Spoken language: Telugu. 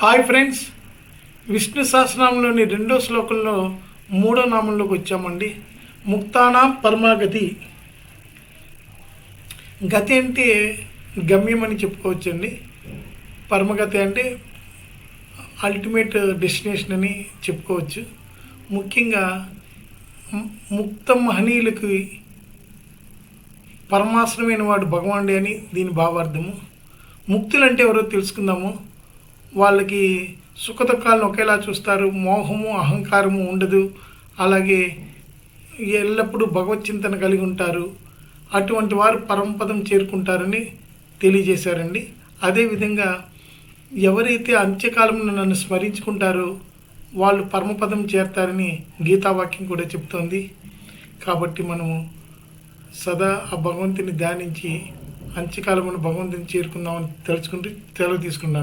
హాయ్ ఫ్రెండ్స్, విష్ణు సహస్రనామంలోని 2వ శ్లోకంలో 3వ నామంలోకి వచ్చామండి. ముక్తానాం పరమాగతి. గతి అంటే గమ్యం అని చెప్పుకోవచ్చండి. పరమగతి అంటే అల్టిమేట్ డెస్టినేషన్ అని చెప్పుకోవచ్చు. ముఖ్యంగా ముక్త మహనీయులకి పరమాశ్రమైన వాడు భగవానుడే అని దీని భావార్థము. ముక్తులు అంటే ఎవరో తెలుసుకుందాము. వాళ్ళకి సుఖదుఖాలను ఒకేలా చూస్తారు, మోహము అహంకారము ఉండదు, అలాగే ఎల్లప్పుడూ భగవత్ చింతన కలిగి ఉంటారు. అటువంటి వారు పరమపదం చేరుకుంటారని తెలియజేశారండి. అదేవిధంగా ఎవరైతే అంత్యకాలంలో నన్ను స్మరించుకుంటారో వాళ్ళు పరమపదం చేరతారని గీతావాక్యం కూడా చెప్తోంది. కాబట్టి మనము సదా ఆ భగవంతుని ధ్యానించి అంత్యకాలమును భగవంతుని చేరుకుందామని తెలుసుకుంటూ సెలవు తీసుకున్నాను.